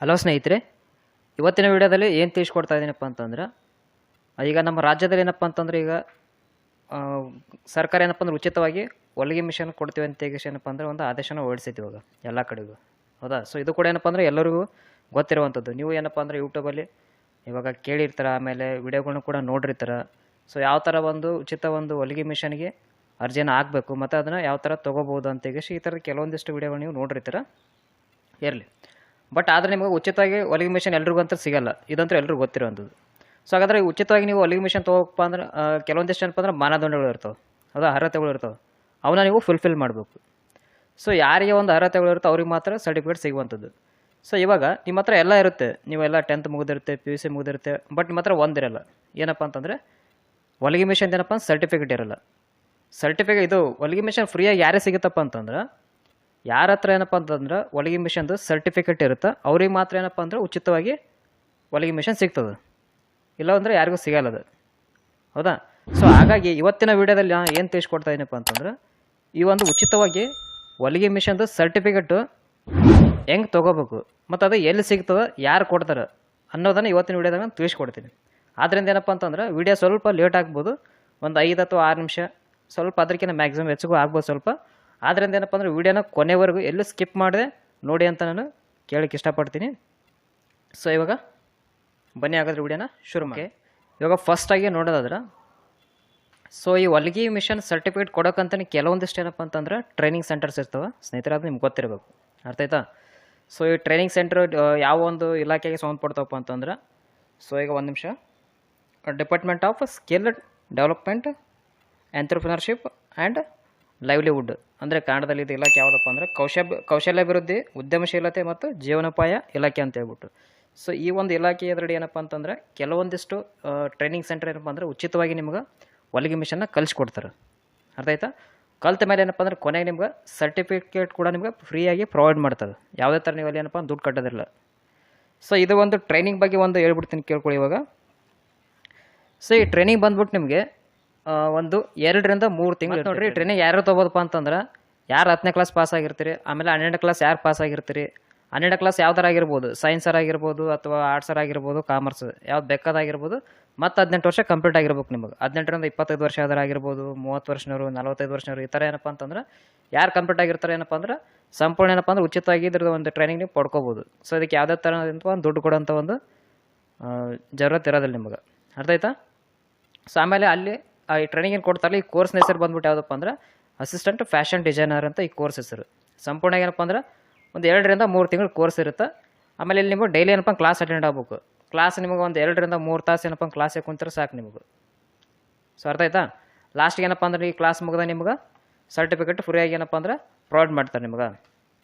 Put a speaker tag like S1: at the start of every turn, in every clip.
S1: Hello ಸ್ನೇಹಿತರೆ, ಇವತ್ತಿನ ವಿಡಿಯೋದಲ್ಲಿ ಏನು ತಿಳಿಸ್ಕೊಡ್ತಾ ಇದ್ದೀನಪ್ಪ ಅಂತಂದ್ರೆ, ಈಗ ನಮ್ಮ ರಾಜ್ಯದಲ್ಲಿ ಏನಪ್ಪ ಅಂತಂದ್ರೆ ಈಗ ಆ, ಸರ್ಕಾರ ಏನಪ್ಪ ಅಂದ್ರೆ ಉಚಿತವಾಗಿ ಹೊಲಿಗೆ ಮಿಷನ್ ಕೊಡ್ತೀವಿ ಅಂತ ಏನಪ್ಪ ಅಂದ್ರೆ ಒಂದು ಆದೇಶನ ಹೊರಡಿಸೈತಿ ಇವಾಗ ಎಲ್ಲ ಕಡೆಗೂ. ಹೌದಾ? ಸೊ ಇದು ಕೂಡ ಏನಪ್ಪ ಅಂದ್ರೆ ಎಲ್ಲರಿಗೂ ಗೊತ್ತಿರುವಂಥದ್ದು. ನೀವು ಏನಪ್ಪ ಅಂದ್ರೆ ಯೂಟ್ಯೂಬಲ್ಲಿ ಇವಾಗ ಕೇಳಿರ್ತಾರ, ಆಮೇಲೆ ವಿಡಿಯೋಗಳನ್ನ ಕೂಡ ನೋಡಿರ್ತಾರ. ಸೊ ಯಾವ ಥರ ಒಂದು ಉಚಿತ ಒಂದು ಹೊಲಿಗೆ ಮಿಷನ್ಗೆ ಅರ್ಜಿನ ಹಾಕಬೇಕು ಮತ್ತು ಅದನ್ನು ಯಾವ ಥರ ತೊಗೋಬೋದು ಅಂತ ಈ ಥರದ ಕೆಲವೊಂದಿಷ್ಟು ವಿಡಿಯೋಗಳು ನೀವು ನೋಡಿರ್ತೀರ. ಇರಲಿ, ಬಟ್ ಆದರೆ ನಿಮಗೆ ಉಚಿತವಾಗಿ ಹೊಲಿಗೆ ಮಿಷನ್ ಎಲ್ರಿಗೂ ಅಂತ ಸಿಗಲ್ಲ. ಇದಂತೂ ಎಲ್ರಿಗೂ ಗೊತ್ತಿರೋವಂಥದ್ದು. ಸೊ ಹಾಗಾದರೆ ಉಚಿತವಾಗಿ ನೀವು ಹೊಲಿಗೆ ಮಿಷನ್ ತೊಗೋಪ್ಪ ಅಂದ್ರೆ ಕೆಲವೊಂದಿಷ್ಟು ಏನಪ್ಪ ಅಂದ್ರೆ ಮಾನದಂಡಗಳು ಇರ್ತವೆ, ಹೌದಾ, ಅರ್ಹತೆಗಳು ಇರ್ತವೆ. ಅವನ್ನ ನೀವು ಫುಲ್ಫಿಲ್ ಮಾಡಬೇಕು. ಸೊ ಯಾರಿಗೆ ಒಂದು ಅರ್ಹತೆಗಳು ಇರುತ್ತೋ ಅವ್ರಿಗೆ ಮಾತ್ರ ಸರ್ಟಿಫಿಕೇಟ್ ಸಿಗುವಂಥದ್ದು. ಸೊ ಇವಾಗ ನಿಮ್ಮ ಹತ್ರ ಎಲ್ಲ ಇರುತ್ತೆ, ನೀವೆಲ್ಲ 10th ಮುಗಿದಿರುತ್ತೆ, PUC ಮುಗಿದಿರುತ್ತೆ, ಬಟ್ ನಿಮ್ಮ ಹತ್ರ ಒಂದಿರಲ್ಲ. ಏನಪ್ಪ ಅಂತಂದರೆ ಹೊಲಿಗೆ ಮಿಷನ್ ಏನಪ್ಪ ಸರ್ಟಿಫಿಕೇಟ್ ಇರಲ್ಲ. ಸರ್ಟಿಫಿಕೇಟ್ ಇದು ಹೊಲಿಗೆ ಮಿಷನ್ ಫ್ರೀಯಾಗಿ ಯಾರೇ ಸಿಗುತ್ತಪ್ಪ ಅಂತಂದ್ರೆ, ಯಾರ ಹತ್ರ ಏನಪ್ಪ ಅಂತಂದ್ರೆ ಹೊಲಿಗೆ ಮಿಷನ್ದು ಸರ್ಟಿಫಿಕೇಟ್ ಇರುತ್ತೆ, ಅವ್ರಿಗೆ ಮಾತ್ರ ಏನಪ್ಪ ಅಂದ್ರೆ ಉಚಿತವಾಗಿ ಹೊಲಿಗೆ ಮಿಷನ್ ಸಿಗ್ತದೆ. ಇಲ್ಲ ಅಂದರೆ ಯಾರಿಗೂ ಸಿಗಲ್ಲ ಅದು. ಹೌದಾ? ಸೊ ಹಾಗಾಗಿ ಇವತ್ತಿನ ವೀಡಿಯೋದಲ್ಲಿ ನಾನು ಏನು ತಿಳಿಸ್ಕೊಡ್ತಾ ಇದ್ದೀನಪ್ಪ ಅಂತಂದ್ರೆ, ಈ ಒಂದು ಉಚಿತವಾಗಿ ಹೊಲಿಗೆ ಮಿಷನ್ದು ಸರ್ಟಿಫಿಕೇಟು ಹೆಂಗೆ ತೊಗೋಬೇಕು ಮತ್ತು ಅದು ಎಲ್ಲಿ ಸಿಗ್ತದೆ, ಯಾರು ಕೊಡ್ತಾರೆ ಅನ್ನೋದನ್ನು ಇವತ್ತಿನ ವೀಡಿಯೋದಾಗ ನಾನು ತಿಳಿಸ್ಕೊಡ್ತೀನಿ. ಆದ್ದರಿಂದ ಏನಪ್ಪ ಅಂತಂದ್ರೆ ವಿಡಿಯೋ ಸ್ವಲ್ಪ ಲೇಟ್ ಆಗ್ಬೋದು, ಒಂದು 5 ಅಥವಾ 6 ನಿಮಿಷ, ಸ್ವಲ್ಪ ಅದಕ್ಕಿಂತ ಮ್ಯಾಕ್ಸಿಮಮ್ ಹೆಚ್ಚಿಗೂ ಆಗ್ಬೋದು ಸ್ವಲ್ಪ. ಆದ್ದರಿಂದ ಏನಪ್ಪ ಅಂದರೆ ವೀಡಿಯೋನ ಕೊನೆವರೆಗೂ ಎಲ್ಲೂ ಸ್ಕಿಪ್ ಮಾಡಿದೆ ನೋಡಿ ಅಂತ ನಾನು ಕೇಳಕ್ಕೆ ಇಷ್ಟಪಡ್ತೀನಿ. ಸೊ ಇವಾಗ ಬನ್ನಿ ಹಾಗಾದ್ರೆ ವಿಡಿಯೋನ ಶುರು ಮಾಡಿ. ಇವಾಗ ಫಸ್ಟಾಗಿ ನೋಡೋದಾದ್ರೆ, ಸೊ ಈ ಹೊಲಿಗೆ ಮಿಷನ್ ಸರ್ಟಿಫಿಕೇಟ್ ಕೊಡೋಕ್ಕಂತಲೇ ಕೆಲವೊಂದಿಷ್ಟು ಏನಪ್ಪ ಅಂತಂದ್ರೆ ಟ್ರೈನಿಂಗ್ ಸೆಂಟರ್ಸ್ ಇರ್ತವೆ ಸ್ನೇಹಿತರೆ, ಅದು ನಿಮ್ಗೆ ಗೊತ್ತಿರಬೇಕು. ಅರ್ಥ ಆಯ್ತಾ? ಸೊ ಈ ಟ್ರೈನಿಂಗ್ ಸೆಂಟರ್ ಯಾವ ಒಂದು ಇಲಾಖೆಗೆ ಸಂಬಂಧಪಡ್ತವಪ್ಪ ಅಂತಂದ್ರೆ, ಸೊ ಈಗ ಒಂದು ನಿಮಿಷ, department of skill development, entrepreneurship and livelihood, ಅಂದರೆ ಕನ್ನಡದಲ್ಲಿ ಇದು ಇಲಾಖೆ ಯಾವುದಪ್ಪ ಅಂದರೆ ಕೌಶಲ್ಯಾಭಿವೃದ್ಧಿ, ಉದ್ಯಮಶೀಲತೆ ಮತ್ತು ಜೀವನೋಪಾಯ ಇಲಾಖೆ ಅಂತ ಹೇಳ್ಬಿಟ್ಟು. ಸೊ ಈ ಒಂದು ಇಲಾಖೆ ಎದುರುಗಡೆ ಏನಪ್ಪ ಅಂತಂದರೆ ಕೆಲವೊಂದಿಷ್ಟು ಟ್ರೈನಿಂಗ್ ಸೆಂಟರ್ ಏನಪ್ಪ ಅಂದರೆ ಉಚಿತವಾಗಿ ನಿಮ್ಗೆ ಹೊಲಿಗೆ ಮಿಷನ್ನ ಕಲಿಸ್ಕೊಡ್ತಾರೆ. ಅರ್ಥ ಆಯ್ತಾ? ಕಲ್ತ ಮೇಲೆ ಏನಪ್ಪ ಅಂದ್ರೆ ಕೊನೆಗೆ ನಿಮ್ಗೆ ಸರ್ಟಿಫಿಕೇಟ್ ಕೂಡ ನಿಮ್ಗೆ ಫ್ರೀಯಾಗಿ ಪ್ರೊವೈಡ್ ಮಾಡ್ತಾರೆ. ಯಾವುದೇ ಥರ ನೀವು ಅಲ್ಲಿ ಏನಪ್ಪ ದುಡ್ಡು ಕಟ್ಟೋದಿಲ್ಲ. ಸೊ ಇದು ಒಂದು ಟ್ರೈನಿಂಗ್ ಬಗ್ಗೆ ಒಂದು ಹೇಳ್ಬಿಡ್ತೀನಿ ಕೇಳ್ಕೊಳ್ಳಿ ಇವಾಗ. ಸೊ ಈ ಟ್ರೈನಿಂಗ್ ಬಂದ್ಬಿಟ್ಟು ನಿಮಗೆ ಒಂದು 2 ರಿಂದ 3 ತಿಂಗಳು ನೋಡಿರಿ. ಟ್ರೈನಿಂಗ್ ಯಾರು ತೊಗೋದಪ್ಪ ಅಂತಂದ್ರೆ, ಯಾರು 10ನೇ ಕ್ಲಾಸ್ ಪಾಸ್ ಆಗಿರ್ತೀರಿ, ಆಮೇಲೆ 12ನೇ ಕ್ಲಾಸ್ ಯಾರು ಪಾಸ್ ಆಗಿರ್ತೀರಿ, 12ನೇ ಕ್ಲಾಸ್ ಯಾವ್ದಾರು ಆಗಿರ್ಬೋದು, ಸೈನ್ಸರ್ ಆಗಿರ್ಬೋದು ಅಥವಾ ಆರ್ಟ್ಸರ್ ಆಗಿರ್ಬೋದು, ಕಾಮರ್ಸ್ ಯಾವ್ದು ಬೇಕಾದಾಗಿರ್ಬೋದು, ಮತ್ತು 18 ವರ್ಷ ಕಂಪ್ಲೀಟ್ ಆಗಿರ್ಬೇಕು ನಿಮಗೆ. 18 ರಿಂದ 25 ವರ್ಷ ಯಾವ್ದಾರು ಆಗಿರ್ಬೋದು, 30 ವರ್ಷನವರು, 45 ವರ್ಷನವರು, ಈ ಥರ ಏನಪ್ಪ ಅಂತಂದ್ರೆ ಯಾರು ಕಂಪ್ಲೀಟ್ ಆಗಿರ್ತಾರೆ ಏನಪ್ಪ ಅಂದ್ರೆ ಸಂಪೂರ್ಣ ಏನಪ್ಪ ಅಂದ್ರೆ ಉಚಿತವಾಗಿ ಇದ್ರದ್ದು ಒಂದು ಟ್ರೈನಿಂಗ್ ನೀವು ಪಡ್ಕೋಬೋದು. ಸೊ ಇದಕ್ಕೆ ಯಾವುದೇ ಥರ ಒಂದು ದುಡ್ಡು ಕೊಡೋಂಥ ಒಂದು ಜरूरत ಇರೋದಿಲ್ಲ ನಿಮಗೆ. ಅರ್ಥ ಆಯ್ತಾ? ಸೊ ಆಮೇಲೆ ಅಲ್ಲಿ ಈ ಟ್ರೈನಿಂಗ್ ಏನು ಕೊಡ್ತಾರಲ್ಲ, ಈ ಕೋರ್ಸ್ನ ಹೆಸರು ಬಂದ್ಬಿಟ್ಟು ಯಾವುದಪ್ಪ ಅಂದ್ರೆ ಅಸಿಸ್ಟೆಂಟ್ ಫ್ಯಾಷನ್ ಡಿಸೈನರ್ ಅಂತ ಈ ಕೋರ್ಸ್ ಹೆಸರು. ಸಂಪೂರ್ಣ ಏನಪ್ಪ ಅಂದ್ರೆ ಒಂದು 2 ರಿಂದ 3 ತಿಂಗಳು ಕೋರ್ಸ್ ಇರುತ್ತೆ. ಆಮೇಲೆ ಇಲ್ಲಿ ನಿಮಗೆ ಡೈಲಿ ಏನಪ್ಪ ಕ್ಲಾಸ್ ಅಟೆಂಡ್ ಆಗ್ಬೇಕು. ಕ್ಲಾಸ್ ನಿಮಗೆ ಒಂದು 2 ರಿಂದ 3 ತಾಸು ಏನಪ್ಪ ಕ್ಲಾಸಿಗೆ ಕುಂತಾರೆ ಸಾಕು ನಿಮಗೆ. ಸೊ ಅರ್ಥ ಆಯ್ತಾ? ಲಾಸ್ಟಿಗೆ ಏನಪ್ಪ ಅಂದ್ರೆ ಈ ಕ್ಲಾಸ್ ಮುಗಿದ ನಿಮ್ಗೆ ಸರ್ಟಿಫಿಕೇಟ್ ಫ್ರೀಯಾಗಿ ಏನಪ್ಪ ಅಂದ್ರೆ ಪ್ರೊವೈಡ್ ಮಾಡ್ತಾರೆ ನಿಮ್ಗೆ.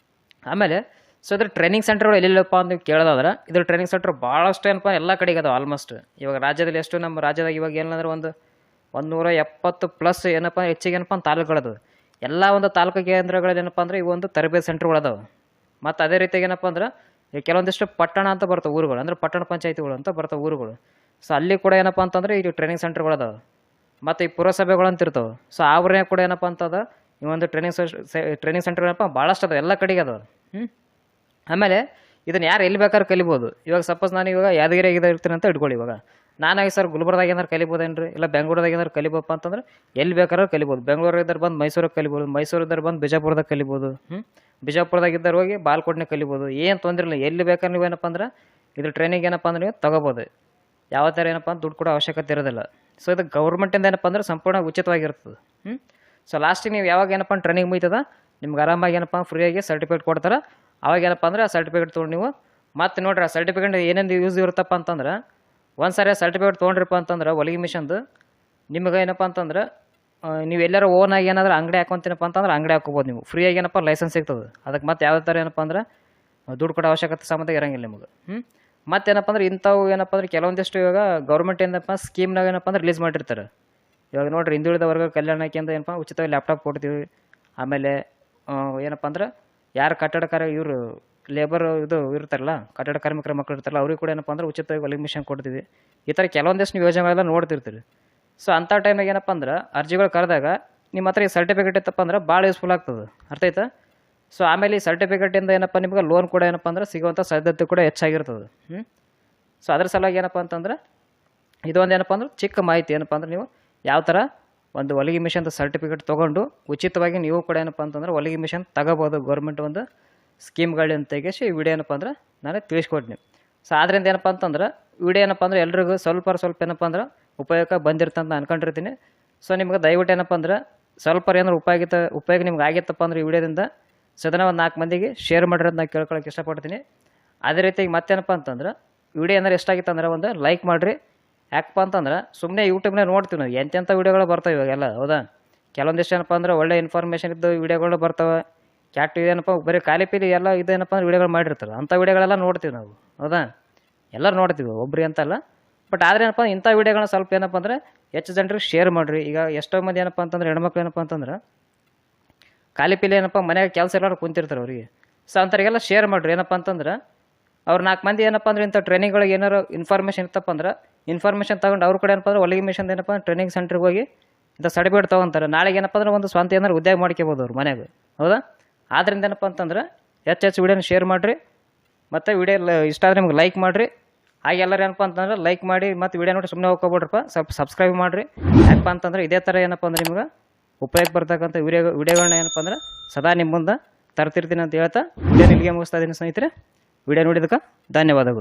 S1: ಆಮೇಲೆ ಸೊ ಇದ್ರ ಟ್ರೈನಿಂಗ್ ಸೆಂಟರ್ಗಳು ಎಲ್ಲೆಲ್ಲಪ್ಪ ಅಂತ ನೀವು ಕೇಳೋದಾದ್ರೆ, ಇದ್ರ ಟ್ರೈನಿಂಗ್ ಸೆಂಟರ್ ಭಾಳಷ್ಟು ಏನಪ್ಪ ಎಲ್ಲ ಕಡೆಗೆ ಅದಾವೆ ಆಲ್ಮೋಸ್ಟ್. ಇವಾಗ ರಾಜ್ಯದಲ್ಲಿ ಎಷ್ಟು ನಮ್ಮ ರಾಜ್ಯದಾಗ ಇವಾಗ ಏನಂದ್ರೆ ಒಂದು 170+ ಏನಪ್ಪ ಹೆಚ್ಚಿಗೆ ಏನಪ್ಪ ತಾಲೂಕುಗಳದು. ಎಲ್ಲ ಒಂದು ತಾಲೂಕು ಕೇಂದ್ರಗಳಲ್ಲಿ ಏನಪ್ಪ ಅಂದರೆ ಇವು ಒಂದು ತರಬೇತಿ ಸೆಂಟರ್ಗಳದಾವೆ. ಮತ್ತು ಅದೇ ರೀತಿಯಾಗಿ ಏನಪ್ಪ ಅಂದ್ರೆ ಈ ಕೆಲವೊಂದಿಷ್ಟು ಪಟ್ಟಣ ಅಂತ ಬರ್ತವೆ ಊರುಗಳು, ಅಂದರೆ ಪಟ್ಟಣ ಪಂಚಾಯತಿಗಳು ಅಂತ ಬರ್ತವೆ ಊರುಗಳು. ಸೊ ಅಲ್ಲಿ ಕೂಡ ಏನಪ್ಪ ಅಂತಂದರೆ ಈ ಟ್ರೈನಿಂಗ್ ಸೆಂಟರ್ಗಳದಾವೆ. ಮತ್ತು ಈ ಪುರಸಭೆಗಳು ಅಂತ ಇರ್ತವೆ. ಸೊ ಅವ್ರನ್ನೇ ಕೂಡ ಏನಪ್ಪ ಅಂತದ ಈ ಒಂದು ಟ್ರೈನಿಂಗ್ ಸೆಂಟರ್ ಏನಪ್ಪ ಭಾಳಷ್ಟು ಅದಾವೆ, ಎಲ್ಲ ಕಡೆಗೆ ಅದಾವೆ. ಆಮೇಲೆ ಇದನ್ನು ಯಾರು ಎಲ್ಲಿ ಬೇಕಾದ್ರೂ ಕಲಿಬೋದು. ಇವಾಗ ಸಪೋಸ್ ನಾನು ಇವಾಗ ಯಾದಗಿರಿಯಾಗಿದ್ದ ಇರ್ತೀನಿ ಅಂತ ಇಟ್ಕೊಳ್ಳಿ. ಇವಾಗ ನಾನಾಗಿ ಸರ್ ಗುಲ್ಬರ್ದಾಗ ಏನಾರು ಕಲಿಬೋದೇನ್ರಿ, ಇಲ್ಲ ಬೆಂಗಳೂರದಾಗ ಏನಾರು ಕಲಿಬೋಪ್ಪ ಅಂತಂದ್ರೆ ಎಲ್ಲಿ ಬೇಕಾದ್ರೂ ಕಲಿಬೋದು. ಬೆಂಗಳೂರಿದ್ದಾರೆ ಬಂದು ಮೈಸೂರಿಗೆ ಕಲಿಬೋದು, ಮೈಸೂರಿದ್ದಾರೆ ಬಂದು ಬಿಜಾಪುರದಾಗ ಕಲಿಬೋದು, ಬಿಜಾಪುರದಾಗಿದ್ದರೆ ಹೋಗಿ ಬಾಲ್ಕೋಟ್ನಾಗ ಕಲಿಬೋದು. ಏನು ತೊಂದರೆ ಇಲ್ಲ, ಎಲ್ಲಿ ಬೇಕಾದ್ರೆ ನೀವು ಏನಪ್ಪ ಅಂದ್ರೆ ಇದ್ರ ಟ್ರೈನಿಂಗ್ ಏನಪ್ಪ ಅಂದ್ರೆ ನೀವು ತೊಗೋಬೋದು. ಯಾವ ಥರ ಏನಪ್ಪ ಅಂತ ದುಡ್ಡು ಕೊಡೋ ಅವಶ್ಯಕತೆ ಇರೋದಿಲ್ಲ. ಸೊ ಇದು ಗೌರ್ಮೆಂಟಿಂದ ಏನಪ್ಪ ಅಂದ್ರೆ ಸಂಪೂರ್ಣ ಉಚಿತವಾಗಿರ್ತದೆ. ಸೊ ಲಾಸ್ಟಿಗೆ ನೀವು ಯಾವಾಗ ಏನಪ್ಪ ಟ್ರೈನಿಂಗ್ ಮುಗಿತದ ನಿಮ್ಗೆ ಆರಾಮಾಗಿ ಏನಪ್ಪ ಫ್ರೀಯಾಗಿ ಸರ್ಟಿಫಿಕೇಟ್ ಕೊಡ್ತಾರೆ. ಅವಾಗ ಏನಪ್ಪ ಅಂದ್ರೆ ಆ ಸರ್ಟಿಫಿಕೇಟ್ ತೊಗೊಂಡು ನೀವು ಮತ್ತೆ ನೋಡ್ರಿ, ಆ ಸರ್ಟಿಫಿಕೇಟ್ ಏನೇನು ಯೂಸ್ ಇರುತ್ತಪ್ಪ ಅಂತಂದ್ರೆ, ಒಂದು ಸಾರಿ ಆ ಸರ್ಟಿಫಿಕೇಟ್ ತೊಗೊಂಡ್ರಿಪ್ಪ ಅಂತಂದ್ರೆ ಹೊಲಿಗೆ ಮಿಷನ್ದು ನಿಮಗೆ ಏನಪ್ಪ ಅಂತಂದ್ರೆ ನೀವು ಎಲ್ಲರೂ ಓನಾಗಿ ಏನಾದರೂ ಅಂಗಡಿ ಹಾಕೊಂತೀನಪ್ಪ ಅಂತಂದ್ರೆ ಅಂಗಡಿ ಹಾಕೋಬೋದು. ನೀವು ಫ್ರೀಯಾಗಿ ಏನಪ್ಪ ಲೈಸೆನ್ಸ್ ಸಿಗ್ತದೆ. ಅದಕ್ಕೆ ಮತ್ತೆ ಯಾವುದೇ ಥರ ಏನಪ್ಪ ಅಂದ್ರೆ ದುಡ್ಡು ಕೊಡೋ ಅವಶ್ಯಕತೆ ಸಂಬಂಧ ಇರೋಂಗಿಲ್ಲ ನಿಮಗೆ. ಮತ್ತೇನಪ್ಪ ಅಂದ್ರೆ ಇಂಥವು ಏನಪ್ಪ ಅಂದ್ರೆ ಕೆಲವೊಂದಿಷ್ಟು ಇವಾಗ ಗೌರ್ಮೆಂಟ್ ಏನಪ್ಪ ಸ್ಕೀಮ್ನಾಗ ಏನಪ್ಪ ಅಂದ್ರೆ ರಿಲೀಸ್ ಮಾಡಿರ್ತಾರೆ. ಇವಾಗ ನೋಡಿರಿ, ಹಿಂದುಳಿದ ವರ್ಗ ಕಲ್ಯಾಣಕ್ಕೆ ಅಂತ ಏನಪ್ಪ ಉಚಿತವಾಗಿ ಲ್ಯಾಪ್ಟಾಪ್ ಕೊಡ್ತೀವಿ. ಆಮೇಲೆ ಏನಪ್ಪ ಅಂದ್ರೆ ಯಾರು ಕಟ್ಟಡ ಇವರು ಲೇಬರ್ ಇದು ಇರ್ತಾರಲ್ಲ, ಕಟ್ಟಡ ಕಾರ್ಮಿಕರ ಮಕ್ಕಳು ಇರ್ತಾರಲ್ಲ, ಅವ್ರಿಗೆ ಕೂಡ ಏನಪ್ಪ ಅಂದ್ರೆ ಉಚಿತವಾಗಿ ಹೊಲಿಗೆ ಮಿಷನ್ ಕೊಡ್ತೀವಿ. ಈ ಥರ ಕೆಲವೊಂದಿಷ್ಟು ಯೋಜನೆಗಳೆಲ್ಲ ನೋಡ್ತಿರ್ತೀರಿ. ಸೊ ಅಂಥ ಟೈಮಿಗೆ ಏನಪ್ಪ ಅಂದ್ರೆ ಅರ್ಜಿಗಳು ಕರೆದಾಗ ನಿಮ್ಮ ಹತ್ರ ಈ ಸರ್ಟಿಫಿಕೇಟ್ ಇತ್ತಪ್ಪ ಅಂದ್ರೆ ಭಾಳ ಯೂಸ್ಫುಲ್ ಆಗ್ತದೆ. ಅರ್ಥ ಆಯ್ತಾ? ಸೊ ಆಮೇಲೆ ಈ ಸರ್ಟಿಫಿಕೇಟಿಂದ ಏನಪ್ಪ ನಿಮ್ಗೆ ಲೋನ್ ಕೂಡ ಏನಪ್ಪ ಅಂದ್ರೆ ಸಿಗುವಂಥ ಸಾಧ್ಯತೆ ಕೂಡ ಹೆಚ್ಚಾಗಿರ್ತದೆ. ಸೊ ಅದ್ರ ಸಲುವಾಗಿ ಏನಪ್ಪ ಅಂತಂದ್ರೆ ಇದೊಂದು ಏನಪ್ಪ ಅಂದ್ರೆ ಚಿಕ್ಕ ಮಾಹಿತಿ. ಏನಪ್ಪ ಅಂದ್ರೆ ನೀವು ಯಾವ ಥರ ಒಂದು ಹೊಲಿಗೆ ಮಿಷನ್ದು ಸರ್ಟಿಫಿಕೇಟ್ ತೊಗೊಂಡು ಉಚಿತವಾಗಿ ನೀವು ಕೂಡ ಏನಪ್ಪ ಅಂತಂದ್ರೆ ಹೊಲಿಗೆ ಮಿಷನ್ ತಗೋಬೋದು ಗೌರ್ಮೆಂಟ್ ಒಂದು ಸ್ಕೀಮ್ಗಳನ್ನ ತೆಗೆಸಿ ಈ ವಿಡಿಯೋ ಏನಪ್ಪ ಅಂದ್ರೆ ನಾನು ತಿಳಿಸ್ಕೊಡ್ತೀನಿ. ಸೊ ಅದರಿಂದ ಏನಪ್ಪ ಅಂತಂದ್ರೆ ವಿಡಿಯೋ ಏನಪ್ಪ ಅಂದ್ರೆ ಎಲ್ರಿಗೂ ಸ್ವಲ್ಪ ಏನಪ್ಪ ಅಂದ್ರೆ ಉಪಯೋಗ ಬಂದಿರ್ತಂತ ಅನ್ಕೊಂಡಿರ್ತೀನಿ. ಸೊ ನಿಮ್ಗೆ ದಯವಿಟ್ಟು ಏನಪ್ಪ ಅಂದ್ರೆ ಸ್ವಲ್ಪ ಏನಾದ್ರು ಉಪಯೋಗ ನಿಮ್ಗೆ ಆಗಿತ್ತಪ್ಪ ಅಂದ್ರೆ ಈ ವಿಡಿಯೋದಿಂದ ಸದನ ಒಂದು 4 ಮಂದಿಗೆ ಶೇರ್ ಮಾಡಿರೋದು ನಾನು ಕೇಳ್ಕೊಳಕ್ಕೆ ಇಷ್ಟಪಡ್ತೀನಿ. ಅದೇ ರೀತಿಯಾಗಿ ಮತ್ತೇನಪ್ಪ ಅಂತಂದ್ರೆ ವಿಡಿಯೋ ಏನಾರು ಎಷ್ಟಾಗಿತ್ತು ಅಂದ್ರೆ ಒಂದು ಲೈಕ್ ಮಾಡಿರಿ. ಯಾಕಪ್ಪ ಅಂತಂದ್ರೆ ಸುಮ್ಮನೆ ಯೂಟ್ಯೂಬ್ನಾಗ ನೋಡ್ತೀವಿ ನಾವು ಎಂತೆಂಥ ವೀಡಿಯೋಗಳು ಬರ್ತಾವೆ ಇವಾಗೆಲ್ಲ, ಹೌದಾ? ಕೆಲವೊಂದಿಷ್ಟು ಏನಪ್ಪ ಅಂದ್ರೆ ಒಳ್ಳೆ ಇನ್ಫಾರ್ಮೇಷನ್ ಇದ್ದು ವೀಡಿಯೋಗಳು ಬರ್ತಾವೆ. ಕ್ಯಾಟ್ ಏನಪ್ಪ ಬರೀ ಖಾಲಿ ಪೀಲಿ ಎಲ್ಲ ಇದೇನಪ್ಪ ಅಂದ್ರೆ ವೀಡಿಯೋಗಳು ಮಾಡಿರ್ತಾರೆ, ಅಂಥ ವೀಡಿಯೋಗಳೆಲ್ಲ ನೋಡ್ತೀವಿ ನಾವು, ಹೌದಾ? ಎಲ್ಲರೂ ನೋಡ್ತೀವಿ, ಒಬ್ರಿ ಅಂತಲ್ಲ. ಬಟ್ ಆದರೆ ಏನಪ್ಪ ಇಂಥ ವೀಡಿಯೋಗಳನ್ನ ಸ್ವಲ್ಪ ಏನಪ್ಪ ಅಂದ್ರೆ ಹೆಚ್ಚು ಜನರಿಗೆ ಶೇರ್ ಮಾಡಿರಿ. ಈಗ ಎಷ್ಟೋ ಮಂದಿ ಏನಪ್ಪ ಅಂತಂದ್ರೆ ಹೆಣ್ಮಕ್ಳು ಏನಪ್ಪ ಅಂತಂದ್ರೆ ಖಾಲಿ ಪೀಲಿ ಏನಪ್ಪ ಮನೆಯಾಗ ಕೆಲಸ ಎಲ್ಲರೂ ಕುಂತಿರ್ತಾರೆ ಅವರಿಗೆ. ಸೊ ಅಂಥವ್ರಿಗೆಲ್ಲ ಶೇರ್ ಮಾಡಿರಿ. ಏನಪ್ಪ ಅಂತಂದ್ರೆ ಅವ್ರು 4 ಮಂದಿ ಏನಪ್ಪ ಅಂದ್ರೆ ಇಂಥ ಟ್ರೈನಿಂಗ್ಗಳಿಗೆ ಏನಾರು ಇನ್ಫಾರ್ಮೇಷನ್ ಇತ್ತಪ್ಪ ಅಂದ್ರೆ ಇನ್ಫಾರ್ಮೇಷನ್ ತೊಗೊಂಡು ಅವ್ರ ಕಡೆ ಏನಪ್ಪ ಅಂದ್ರೆ ಹೊಲಿಗೆ ಮಿಷನ್ ಏನಪ್ಪ ಟ್ರೈನಿಂಗ್ ಸೆಂಟ್ರಿಗೆ ಹೋಗಿ ಇಂಥ ಸರ್ಟಿಫಿಕೇಟ್ ತೊಗೊಂತಾರೆ. ನಾಳೆಗೆ ಏನಪ್ಪ ಅಂದ್ರೆ ಒಂದು ಸ್ವಂತ ಏನಾರು ಉದ್ಯೋಗ ಮಾಡ್ಕೋಬೋದು ಅವ್ರು ಮನೆಯಾಗ, ಹೌದಾ? ಆದ್ದರಿಂದ ಏನಪ್ಪ ಅಂತಂದ್ರೆ ಹೆಚ್ಚು ವೀಡಿಯೋನ ಶೇರ್ ಮಾಡಿರಿ. ಮತ್ತು ವಿಡಿಯೋ ಇಷ್ಟ ಆದರೆ ನಿಮ್ಗೆ ಲೈಕ್ ಮಾಡಿರಿ. ಹಾಗೆ ಎಲ್ಲರೂ ಏನಪ್ಪ ಅಂತಂದ್ರೆ ಲೈಕ್ ಮಾಡಿ ಮತ್ತು ವಿಡಿಯೋ ನೋಡಿ ಸುಮ್ಮನೆ ಹೋಗ್ಕೊಬಿಡ್ರಪ್ಪ, ಸ್ವಲ್ಪ ಸಬ್ಸ್ಕ್ರೈಬ್ ಮಾಡಿರಿ. ಯಾಕಪ್ಪ ಅಂತಂದ್ರೆ ಇದೇ ಥರ ಏನಪ್ಪ ಅಂದ್ರೆ ನಿಮ್ಗೆ ಉಪಯೋಗ ಬರ್ತಕ್ಕಂಥ ವಿಡಿಯೋಗಳನ್ನ ಏನಪ್ಪ ಅಂದ್ರೆ ಸದಾ ನಿಮ್ಮ ಮುಂದೆ ತರ್ತಿರ್ತೀನಿ ಅಂತ ಹೇಳ್ತಾ ವಿಡಿಯೋ ಇಲ್ಲಿಗೆ ಮುಗಿಸ್ತಾ ಇದ್ದೀನಿ ಸ್ನೇಹಿತರೆ. ವಿಡಿಯೋ ನೋಡಿದಕ್ಕೆ ಧನ್ಯವಾದಗಳು.